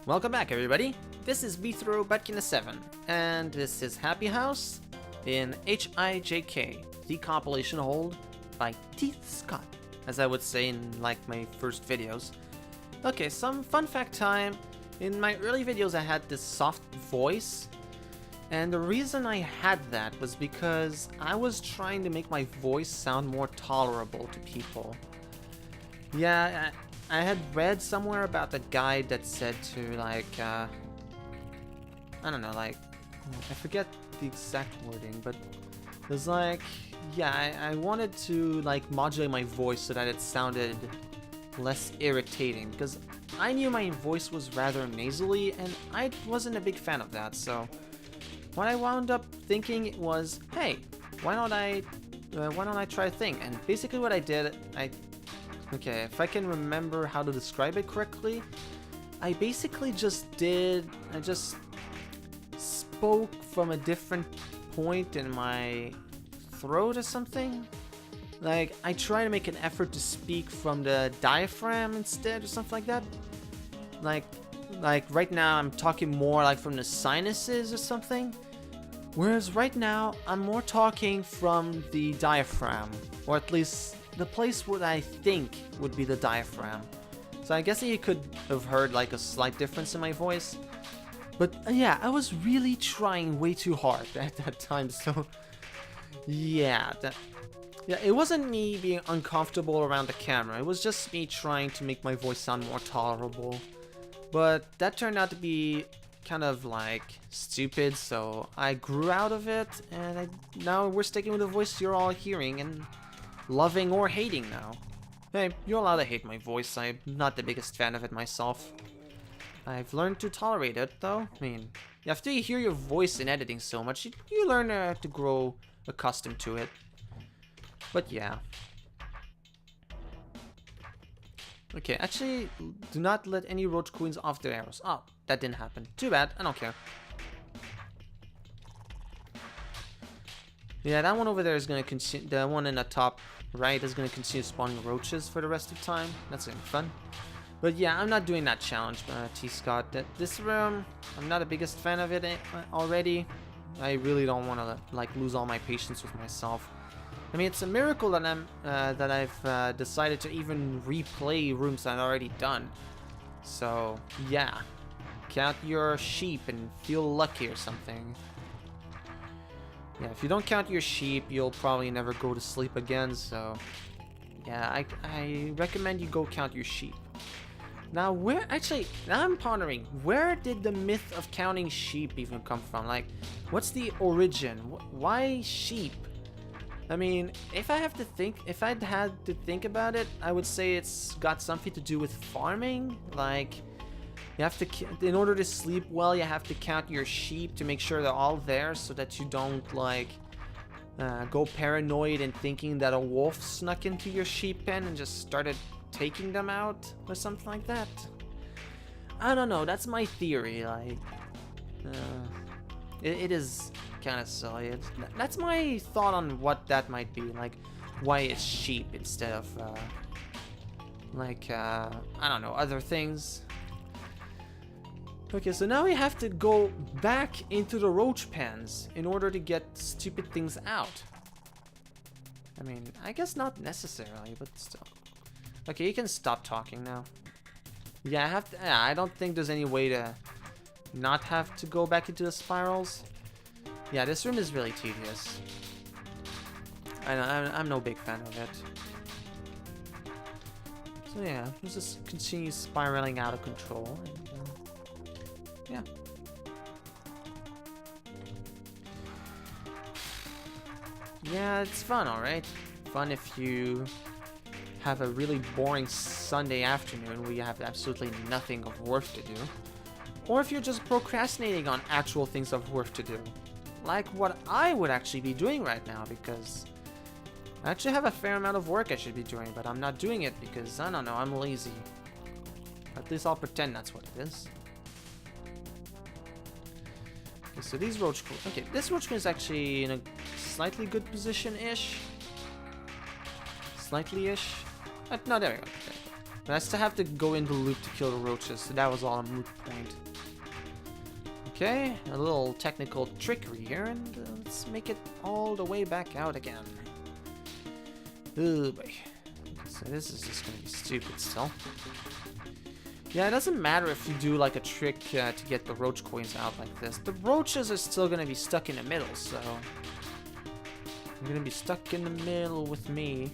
Welcome back, everybody. This is VThrowButkina7, and this is Happy House in HIJK, the compilation hold by Teeth Scott, as I would say in like my first videos. Okay, some fun fact time. In my early videos I had this soft voice, and the reason I had that was because I was trying to make my voice sound more tolerable to people. Yeah, I had read somewhere about a guide that said to like, I don't know, like, I forget the exact wording, but it was like, yeah, I wanted to like modulate my voice so that it sounded less irritating, because I knew my voice was rather nasally and I wasn't a big fan of that. So what I wound up thinking was, hey, why don't I try a thing? And basically what I did, okay, if I can remember how to describe it correctly, I basically just spoke from a different point in my throat or something. Like, I try to make an effort to speak from the diaphragm instead or something like that. Like right now I'm talking more like from the sinuses or something. Whereas right now I'm more talking from the diaphragm, or at least the place what I think would be the diaphragm. So I guess that you could have heard like a slight difference in my voice. But yeah, I was really trying way too hard at that time, so yeah, it wasn't me being uncomfortable around the camera, it was just me trying to make my voice sound more tolerable. But that turned out to be kind of like stupid, so I grew out of it, and now we're sticking with the voice you're all hearing and loving or hating now. Hey, you're allowed to hate my voice, I'm not the biggest fan of it myself. I've learned to tolerate it though. I mean, after you hear your voice in editing so much, you learn to grow accustomed to it. But yeah. Okay, actually, do not let any roach queens off their arrows. Oh, that didn't happen. Too bad, I don't care. Yeah, that one over there is gonna continue. The one in the top right is gonna continue spawning roaches for the rest of the time. That's gonna be fun. But yeah, I'm not doing that challenge, T. Scott. This room, I'm not the biggest fan of it already. I really don't want to like lose all my patience with myself. I mean, it's a miracle that I've decided to even replay rooms that I've already done. So yeah, count your sheep and feel lucky or something. Yeah, if you don't count your sheep, you'll probably never go to sleep again. So yeah, I recommend you go count your sheep. Now, now I'm pondering, where did the myth of counting sheep even come from? Like, what's the origin? Why sheep? I mean, if I'd had to think about it, I would say it's got something to do with farming. Like, you have to, in order to sleep well, you have to count your sheep to make sure they're all there so that you don't, like, go paranoid and thinking that a wolf snuck into your sheep pen and just started taking them out or something like that. I don't know, that's my theory. Like, it is kind of silly. That's my thought on what that might be. Like, why it's sheep instead of I don't know, other things. Okay, so now we have to go back into the roach pens in order to get stupid things out. I mean, I guess not necessarily, but still. Okay, you can stop talking now. Yeah, I don't think there's any way to not have to go back into the spirals. Yeah, this room is really tedious. I'm no big fan of it. So yeah, let's just continue spiraling out of control. And, yeah. Yeah, it's fun, alright. Fun if you have a really boring Sunday afternoon where you have absolutely nothing of worth to do. Or if you're just procrastinating on actual things of worth to do. Like what I would actually be doing right now, because I actually have a fair amount of work I should be doing, but I'm not doing it because, I don't know, I'm lazy. At least I'll pretend that's what it is. Okay, so these roach queens. Okay, this roach queen is actually in a slightly good position-ish. Slightly-ish. No, there we go. But I still have to go in the loop to kill the roaches, so that was all a moot point. Okay, a little technical trickery here, and let's make it all the way back out again. Oh boy. So this is just gonna be stupid still. Yeah, it doesn't matter if you do like a trick to get the roach coins out like this. The roaches are still gonna be stuck in the middle, so... You're gonna be stuck in the middle with me.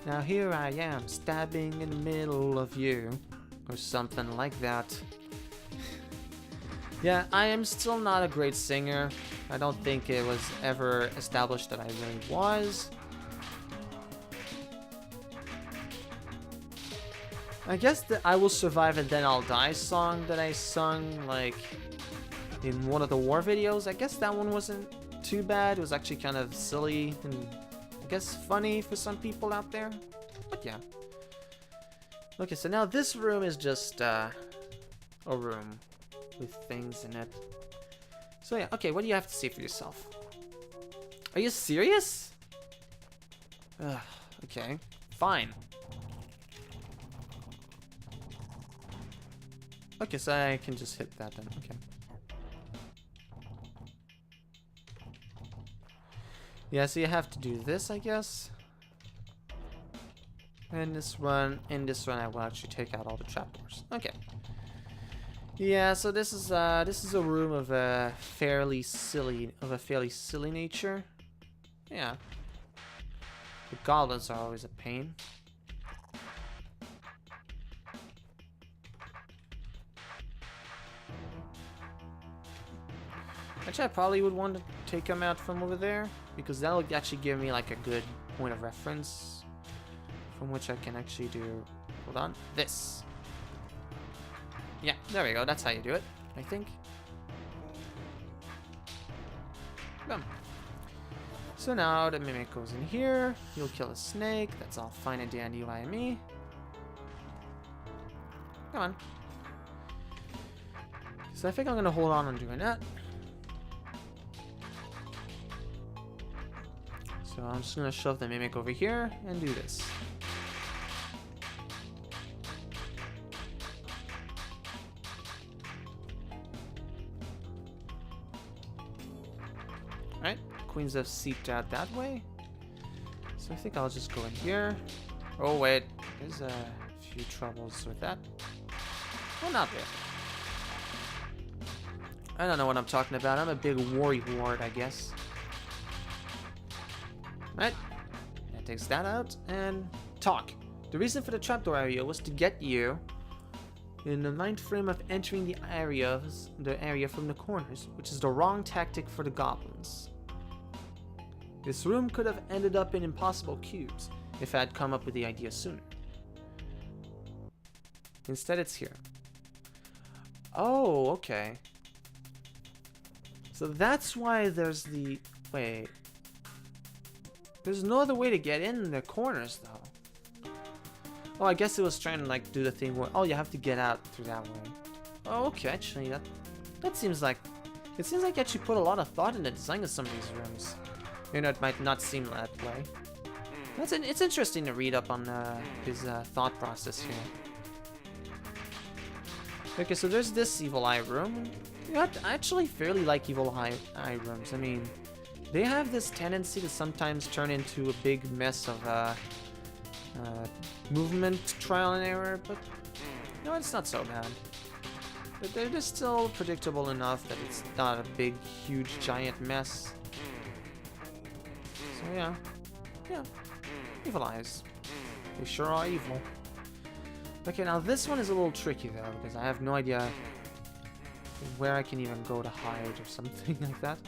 Now here I am, stabbing in the middle of you. Or something like that. Yeah, I am still not a great singer. I don't think it was ever established that I really was. I guess the I Will Survive and Then I'll Die song that I sung, like, in one of the war videos, I guess that one wasn't too bad. It was actually kind of silly and I guess funny for some people out there. But yeah. Okay, so now this room is just a room with things in it. So yeah, okay, what do you have to say for yourself? Are you serious? Ugh, okay, fine. Okay, so I can just hit that then, okay. Yeah, so you have to do this, I guess. And this one, I will actually take out all the trapdoors. Okay. Yeah, so this is a room of a fairly silly nature. Yeah. The goblins are always a pain. Actually, I probably would want to take them out from over there, because that'll actually give me like a good point of reference from which I can actually do, hold on, this. Yeah, there we go, that's how you do it, I think. Boom. So now the mimic goes in here, you'll kill a snake, that's all fine and dandy by me. Come on. So I think I'm gonna hold on doing that. So I'm just gonna shove the mimic over here and do this. Alright, queens have seeped out that way. So I think I'll just go in here. Oh wait, there's a few troubles with that. Well, not there. I don't know what I'm talking about. I'm a big ward, I guess. Right, that takes that out, and talk. The reason for the trapdoor area was to get you in the mind frame of entering the area from the corners, which is the wrong tactic for the goblins. This room could have ended up in impossible cubes if I had come up with the idea sooner. Instead, it's here. Oh, okay. So that's why there's the... Wait. There's no other way to get in the corners, though. Oh, I guess it was trying to, like, do the thing where... Oh, you have to get out through that way. Oh, okay, actually, that seems like... It seems like you actually put a lot of thought in the design of some of these rooms. You know, it might not seem that way. It's interesting to read up on his thought process here. Okay, so there's this evil eye room. Yeah, I actually fairly like evil eye rooms. I mean, they have this tendency to sometimes turn into a big mess of movement trial and error, but no, it's not so bad. But they're just still predictable enough that it's not a big, huge, giant mess. So yeah, evil eyes. They sure are evil. Okay, now this one is a little tricky though, because I have no idea where I can even go to hide or something like that.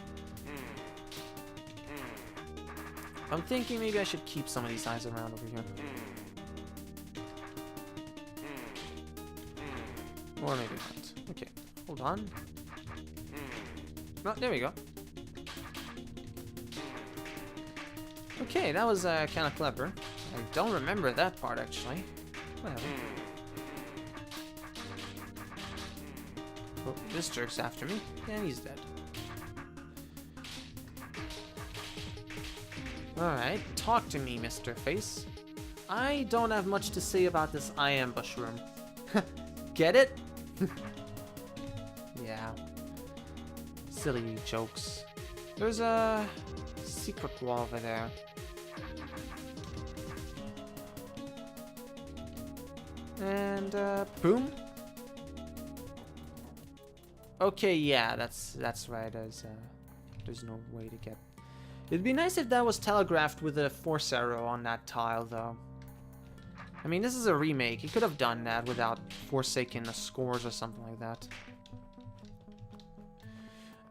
I'm thinking maybe I should keep some of these eyes around over here. Or maybe not. Okay, hold on. Oh, there we go. Okay, that was kind of clever. I don't remember that part actually. Whatever. Oh, this jerk's after me, and he's dead. Alright, talk to me, Mr. Face. I don't have much to say about this I ambush room. Get it? Yeah. Silly jokes. There's a secret wall over there. And boom. Okay, yeah, that's right. There's no way to get. It'd be nice if that was telegraphed with a force arrow on that tile, though. I mean, this is a remake. He could have done that without forsaking the scores or something like that.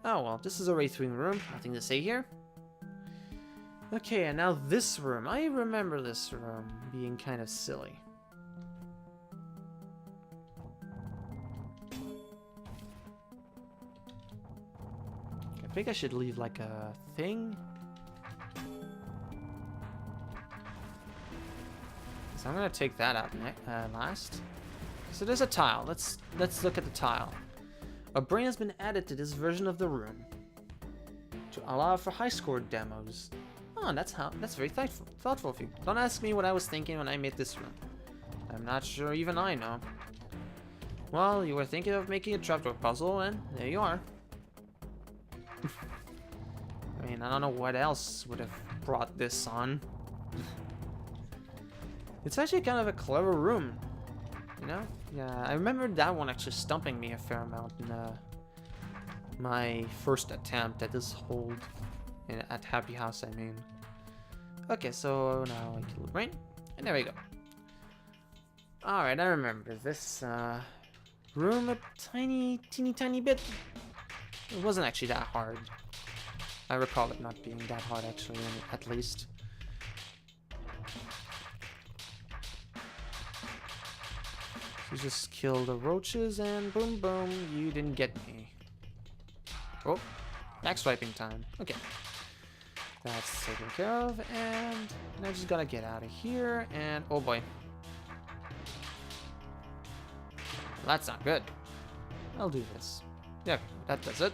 Oh well, this is a Wraithwing room. Nothing to say here. Okay, and now this room. I remember this room being kind of silly. I think I should leave like a thing. So I'm gonna take that out last. So there's a tile. Let's look at the tile. A brain has been added to this version of the room to allow for high score demos. Oh, that's very thoughtful of you. Don't ask me what I was thinking when I made this room. I'm not sure even I know. Well, you were thinking of making a trapdoor puzzle, and there you are. I mean, I don't know what else would have brought this on. It's actually kind of a clever room, you know? Yeah, I remember that one actually stumping me a fair amount in my first attempt at this hold at Happy House, I mean. Okay, so now I kill the brain, and there we go. Alright, I remember this room a teeny tiny bit. It wasn't actually that hard. I recall it not being that hard, actually, at least. You just kill the roaches and boom boom, you didn't get me. Oh, back swiping time. Okay. That's taken care of, and I just gotta get out of here, and oh boy. Well, that's not good. I'll do this. Yeah, that does it.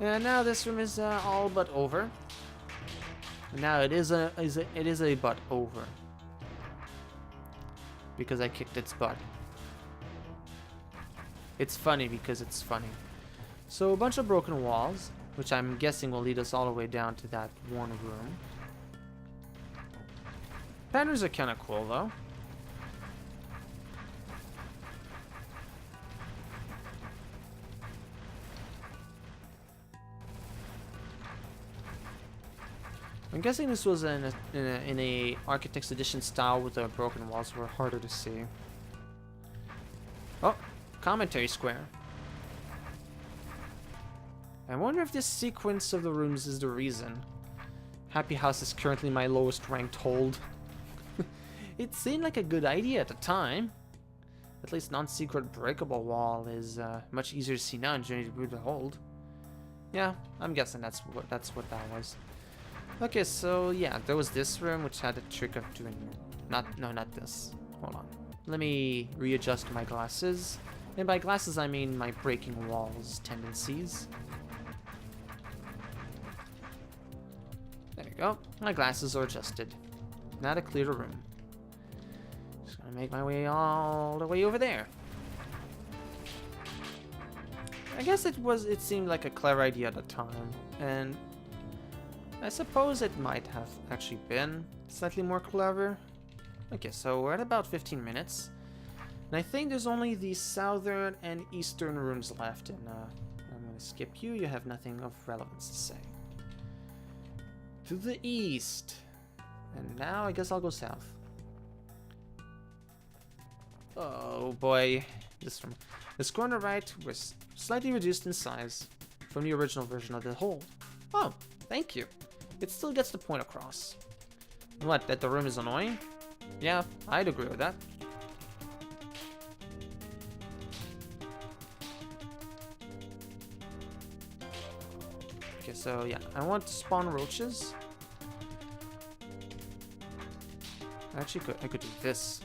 And now this room is all but over. And now it is a but over. Because I kicked its butt. It's funny because it's funny. So a bunch of broken walls, which I'm guessing will lead us all the way down to that one room. Patterns are kind of cool though. I'm guessing this was in a Architect's Edition style with the broken walls were harder to see. Oh, commentary square. I wonder if this sequence of the rooms is the reason. Happy House is currently my lowest ranked hold. It seemed like a good idea at the time. At least non-secret breakable wall is much easier to see now and Journey to hold. Yeah, I'm guessing that's what that was. Okay, so yeah, there was this room which had the trick of doing not this. Hold on. Let me readjust my glasses. And by glasses I mean my breaking walls tendencies. There we go. My glasses are adjusted. Now to clear the room. Just gonna make my way all the way over there. I guess it seemed like a clever idea at the time, and I suppose it might have actually been slightly more clever. Okay, so we're at about 15 minutes. And I think there's only the southern and eastern rooms left. And I'm going to skip you. You have nothing of relevance to say. To the east. And now I guess I'll go south. Oh boy. This room. The score on the right was slightly reduced in size from the original version of the whole. Oh, thank you. It still gets the point across. What, that the room is annoying? Yeah, I'd agree with that. Okay, so yeah, I want to spawn roaches. Actually, I could do this.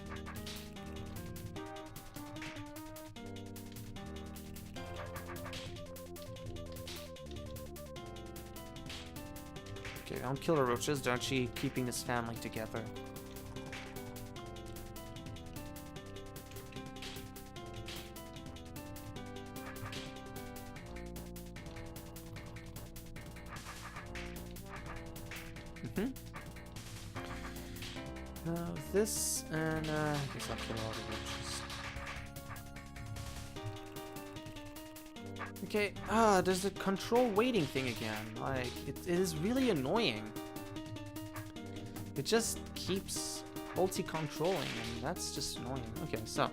Okay, don't kill the roaches. They're actually keeping this family together. This, and I guess I'll kill all the roaches. Okay, there's a control waiting thing again. Like, it is really annoying. It just keeps multi-controlling, and that's just annoying. Okay, so.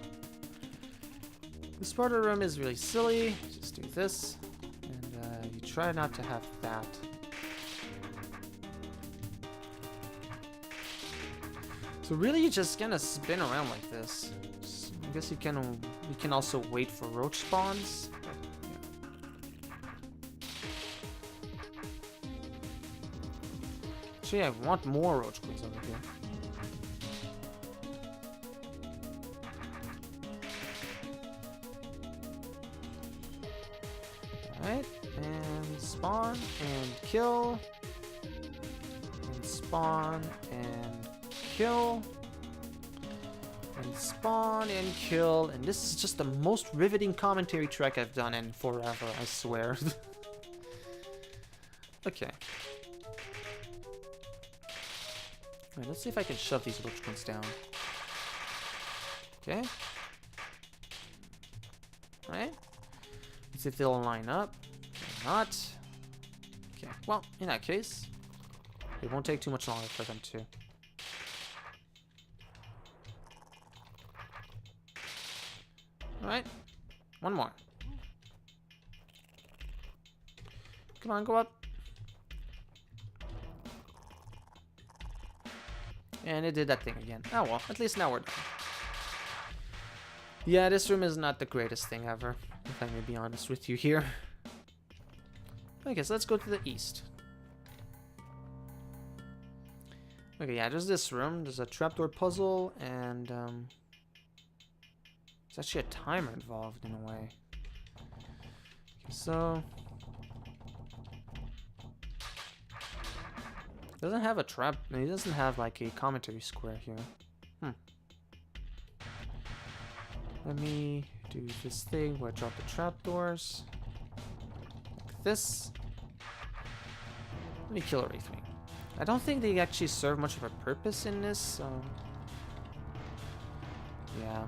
This part of the room is really silly. Just do this, and you try not to have that. So really, you just kind of spin around like this. I guess you can also wait for roach spawns. Actually, I want more roach queens over here. Alright, and spawn and kill. And spawn and kill. And spawn and kill. And this is just the most riveting commentary track I've done in forever, I swear. Okay. Alright, let's see if I can shove these roach queens down. Okay. Alright. Let's see if they'll line up. Or not. Okay, well, in that case, it won't take too much longer for them to. Alright. One more. Come on, go up. And it did that thing again. Oh well, at least now we're done. Yeah, this room is not the greatest thing ever, if I may be honest with you here. Okay, so let's go to the east. Okay, yeah, there's this room. There's a trapdoor puzzle, and there's actually a timer involved in a way. Okay, so doesn't have a trap. He doesn't have like a commentary square here. Let me do this thing where I drop the trapdoors. Like this. Let me kill a Wraithwing. I don't think they actually serve much of a purpose in this, so yeah.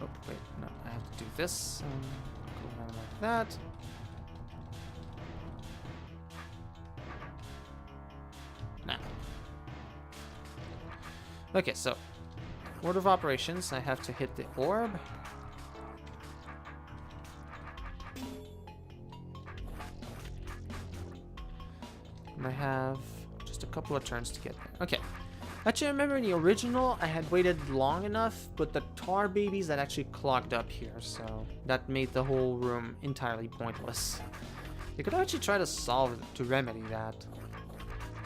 Oh, wait, no, I have to do this. Go around like that. Nah. Okay, so order of operations, I have to hit the orb. And I have just a couple of turns to get there. Okay. Actually, I remember in the original, I had waited long enough, but the tar babies had actually clogged up here, so that made the whole room entirely pointless. You could actually try to to remedy that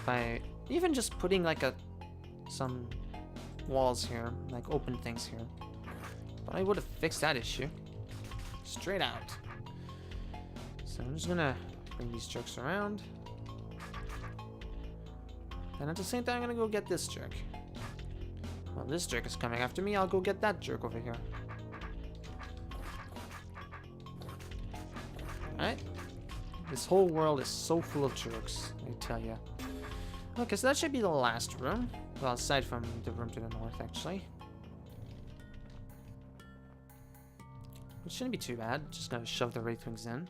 by even just putting like some walls here, like open things here. But I would have fixed that issue. Straight out. So I'm just gonna bring these jerks around. And at the same time, I'm gonna go get this jerk. Well, this jerk is coming after me. I'll go get that jerk over here. Alright. This whole world is so full of jerks, I tell ya. Okay, so that should be the last room. Well, aside from the room to the north, actually. It shouldn't be too bad. Just gonna shove the Wraithwings in.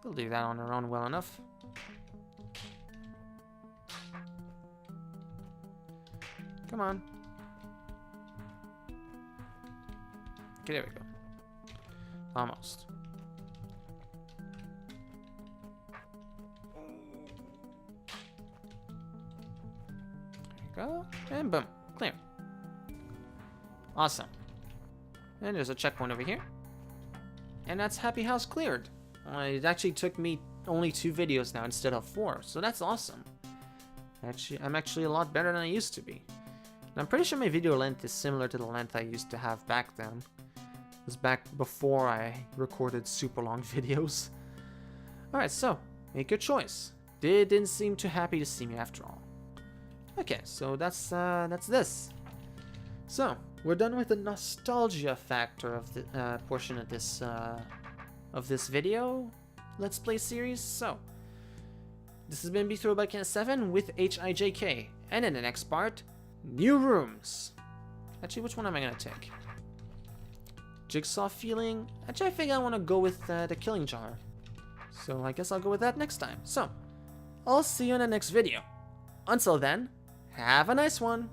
They'll do that on their own well enough. Come on. Okay, there we go. Almost. There you go. And boom. Clear. Awesome. And there's a checkpoint over here. And that's Happy House cleared. It actually took me only 2 videos now instead of 4. So that's awesome. I'm actually a lot better than I used to be. I'm pretty sure my video length is similar to the length I used to have back then. It was back before I recorded super long videos. Alright, so, make your choice. They didn't seem too happy to see me after all. Okay, so that's this. So, we're done with the nostalgia factor of the portion of this video Let's Play series. So, this has been BThrowback7 with HIJK, and in the next part, new rooms. Actually, which one am I gonna take? Jigsaw feeling? Actually, I think I want to go with the killing jar. So I guess I'll go with that next time. So, I'll see you in the next video. Until then, have a nice one.